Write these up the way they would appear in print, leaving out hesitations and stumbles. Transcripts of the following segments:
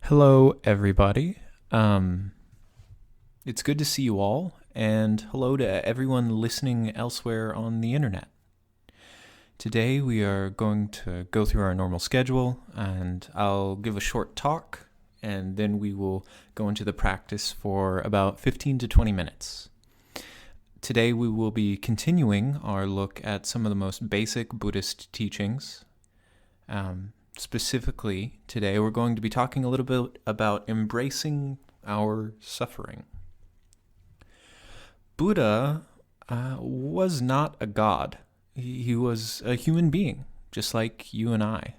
Hello, everybody. It's good to see you all, and hello to everyone listening elsewhere on the internet. Today, we are going to go through our normal schedule, and I'll give a short talk, and then we will go into the practice for about 15 to 20 minutes. Today, we will be continuing our look at some of the most basic Buddhist teachings. Specifically, today we're going to be talking a little bit about embracing our suffering. Buddha was not a god. He was a human being, just like you and I.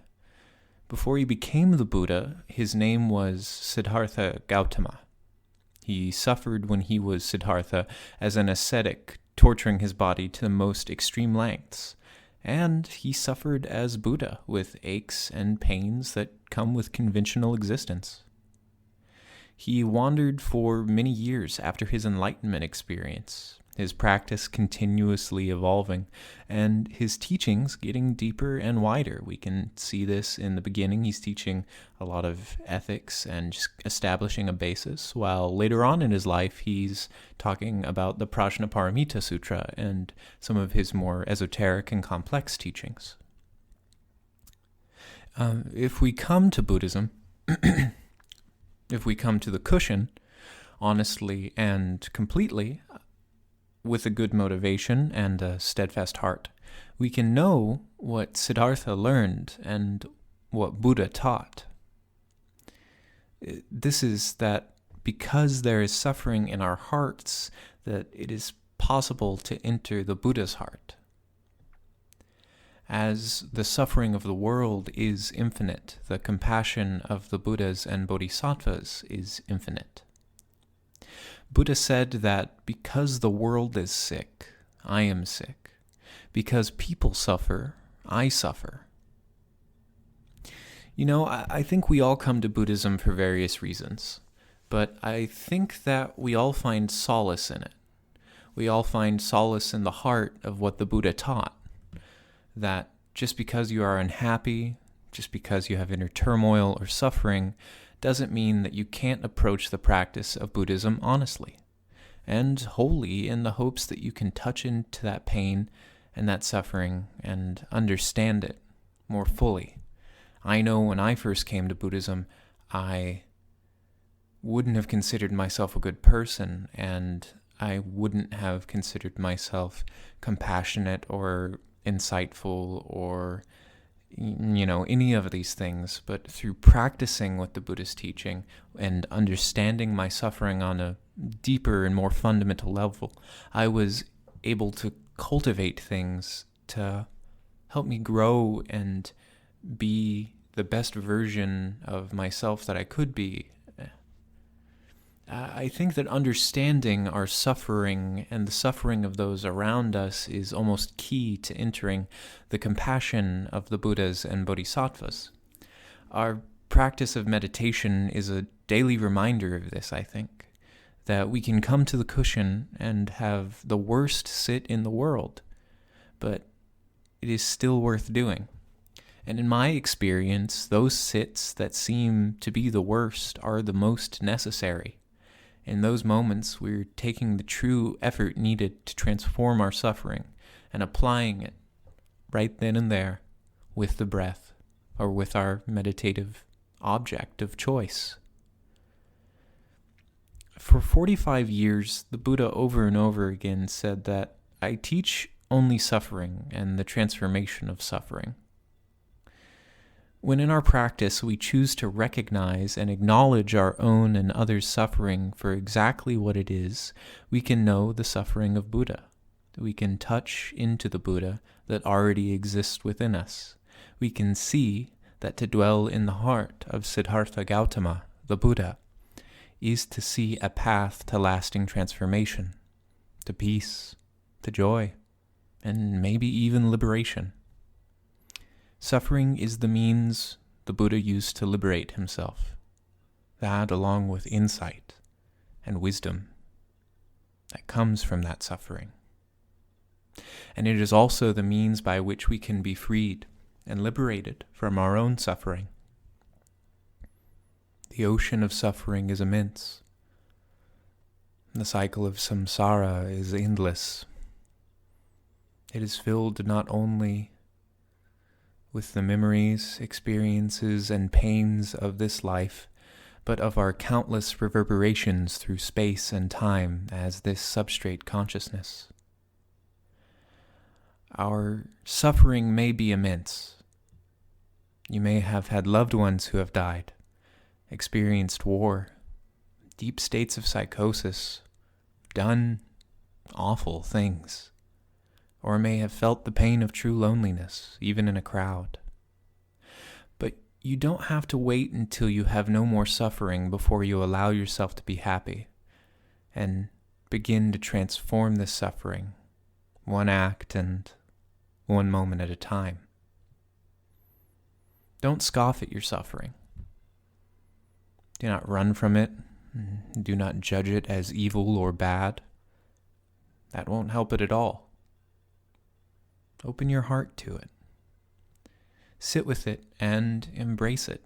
Before he became the Buddha, his name was Siddhartha Gautama. He suffered when he was Siddhartha as an ascetic, torturing his body to the most extreme lengths. And he suffered as Buddha with aches and pains that come with conventional existence. He wandered for many years after his enlightenment experience, his practice continuously evolving, and his teachings getting deeper and wider. We can see this in the beginning. He's teaching a lot of ethics and just establishing a basis, while later on in his life, he's talking about the Prajnaparamita Sutra and some of his more esoteric and complex teachings. If we come to Buddhism, if we come to the cushion, honestly and completely, with a good motivation and a steadfast heart, we can know what Siddhartha learned and what Buddha taught. This is that because there is suffering in our hearts, that it is possible to enter the Buddha's heart. As the suffering of the world is infinite, the compassion of the Buddhas and Bodhisattvas is infinite. Buddha said that because the world is sick, I am sick. Because people suffer, I suffer. You know, I think we all come to Buddhism for various reasons, but I think that we all find solace in it. We all find solace in the heart of what the Buddha taught, that just because you are unhappy, just because you have inner turmoil or suffering, doesn't mean that you can't approach the practice of Buddhism honestly and wholly in the hopes that you can touch into that pain and that suffering and understand it more fully. I know when I first came to Buddhism, I wouldn't have considered myself a good person, and I wouldn't have considered myself compassionate or insightful or any of these things, but through practicing what the Buddha is teaching and understanding my suffering on a deeper and more fundamental level, I was able to cultivate things to help me grow and be the best version of myself that I could be. I think that understanding our suffering and the suffering of those around us is almost key to entering the compassion of the Buddhas and Bodhisattvas. Our practice of meditation is a daily reminder of this, I think, that we can come to the cushion and have the worst sit in the world, but it is still worth doing. And in my experience, those sits that seem to be the worst are the most necessary. In those moments, we're taking the true effort needed to transform our suffering and applying it right then and there with the breath or with our meditative object of choice. For 45 years, the Buddha over and over again said that I teach only suffering and the transformation of suffering. When in our practice we choose to recognize and acknowledge our own and others' suffering for exactly what it is, we can know the suffering of Buddha. We can touch into the Buddha that already exists within us. We can see that to dwell in the heart of Siddhartha Gautama, the Buddha, is to see a path to lasting transformation, to peace, to joy, and maybe even liberation. Suffering is the means the Buddha used to liberate himself. That, along with insight and wisdom, that comes from that suffering. And it is also the means by which we can be freed and liberated from our own suffering. The ocean of suffering is immense. The cycle of samsara is endless. It is filled not only with the memories, experiences, and pains of this life, but of our countless reverberations through space and time as this substrate consciousness. Our suffering may be immense. You may have had loved ones who have died, experienced war, deep states of psychosis, done awful things, or may have felt the pain of true loneliness, even in a crowd. But you don't have to wait until you have no more suffering before you allow yourself to be happy and begin to transform this suffering, one act and one moment at a time. Don't scoff at your suffering. Do not run from it. Do not judge it as evil or bad. That won't help it at all. Open your heart to it. Sit with it and embrace it.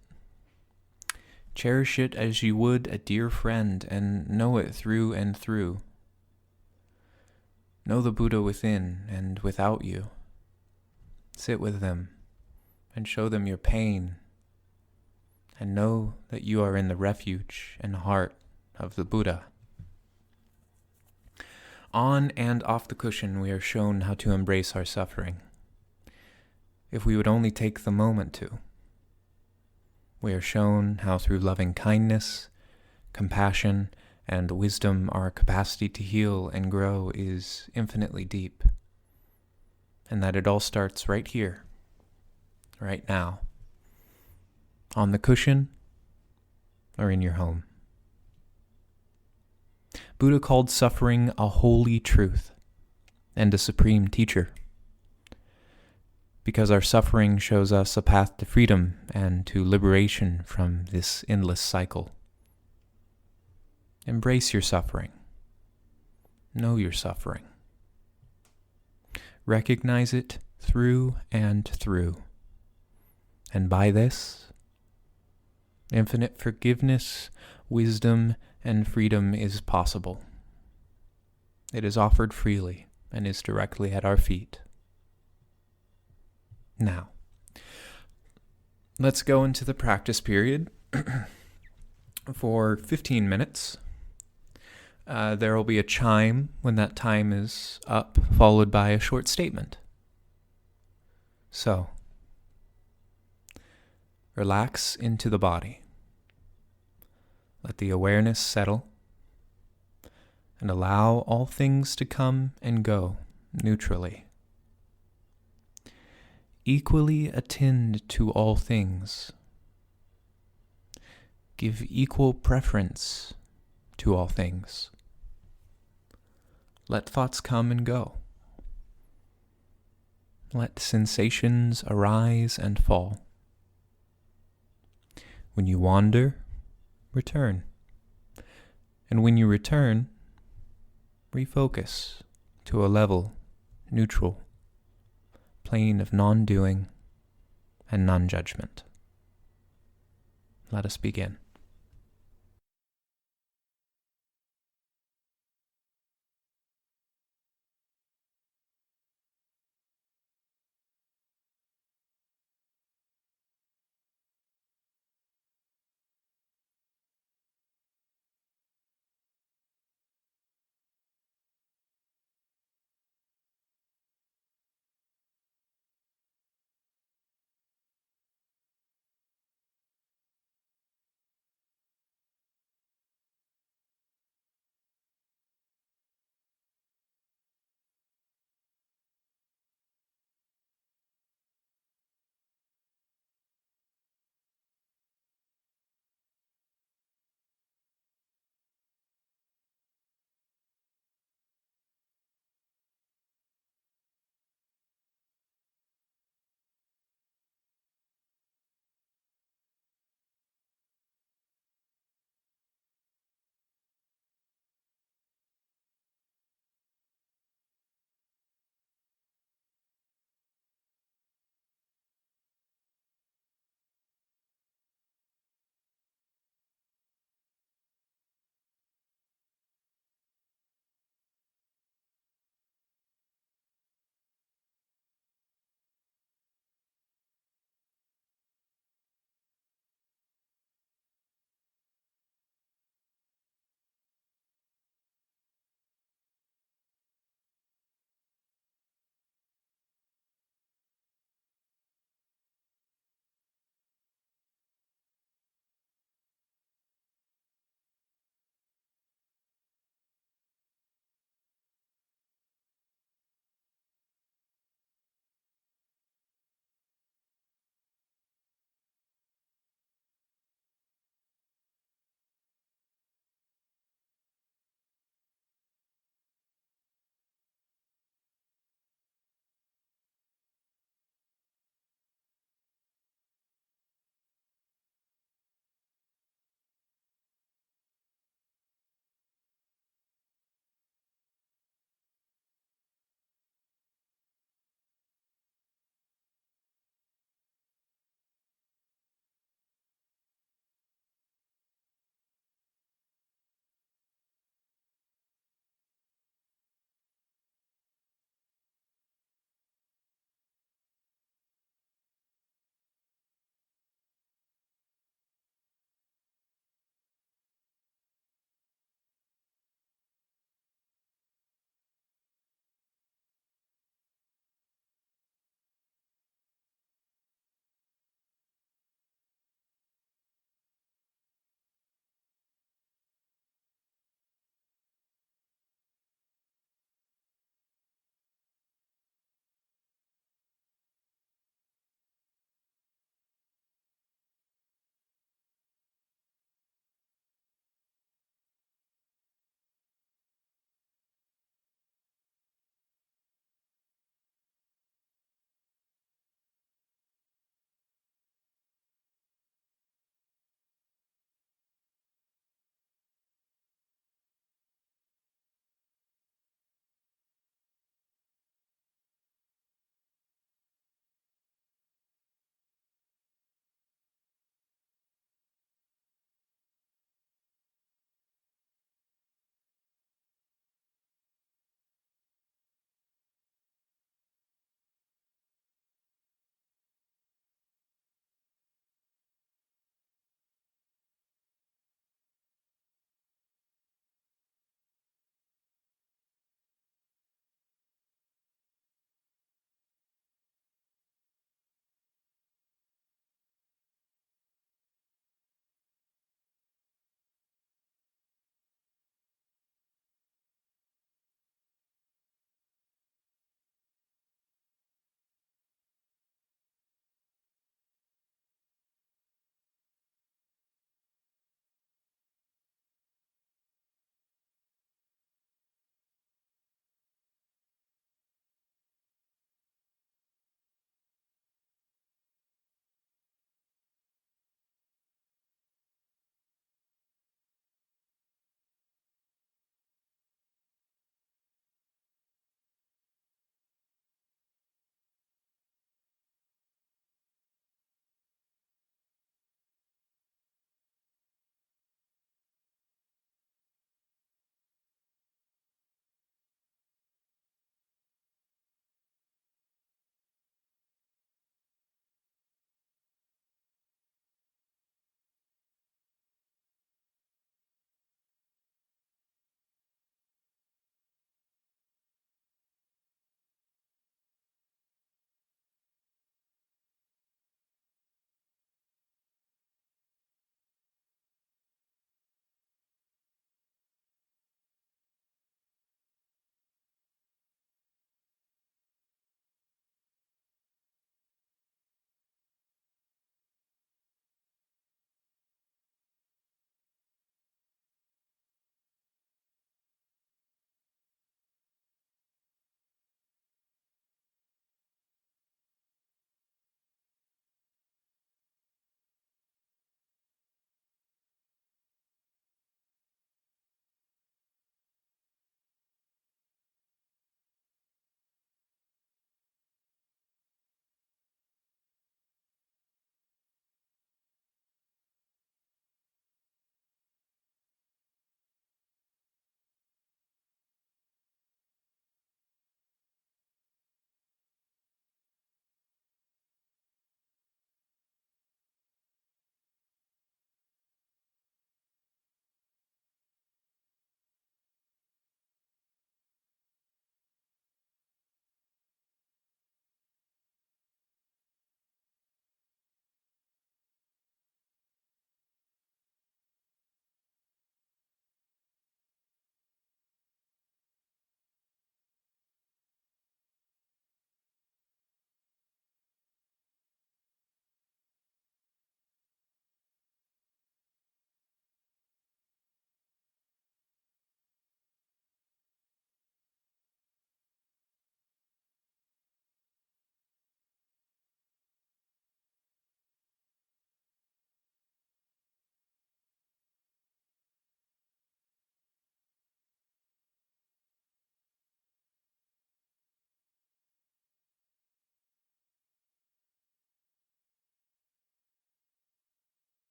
Cherish it as you would a dear friend and know it through and through. Know the Buddha within and without you. Sit with them and show them your pain, and know that you are in the refuge and heart of the Buddha. On and off the cushion, we are shown how to embrace our suffering. If we would only take the moment to. We are shown how through loving kindness, compassion, and wisdom our capacity to heal and grow is infinitely deep, and that it all starts right here, right now, on the cushion or in your home. Buddha called suffering a holy truth and a supreme teacher, because our suffering shows us a path to freedom and to liberation from this endless cycle. Embrace your suffering. Know your suffering. Recognize it through and through. And by this, infinite forgiveness, wisdom, and freedom is possible. It is offered freely and is directly at our feet. Now, let's go into the practice period for 15 minutes. There will be a chime when that time is up, followed by a short statement. So, relax into the body. Let the awareness settle, and allow all things to come and go neutrally. Equally attend to all things. Give equal preference to all things. Let thoughts come and go. Let sensations arise and fall. When you wander, return. And when you return, refocus to a level, neutral, plane of non-doing and non-judgment. Let us begin.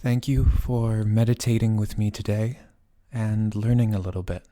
Thank you for meditating with me today and learning a little bit.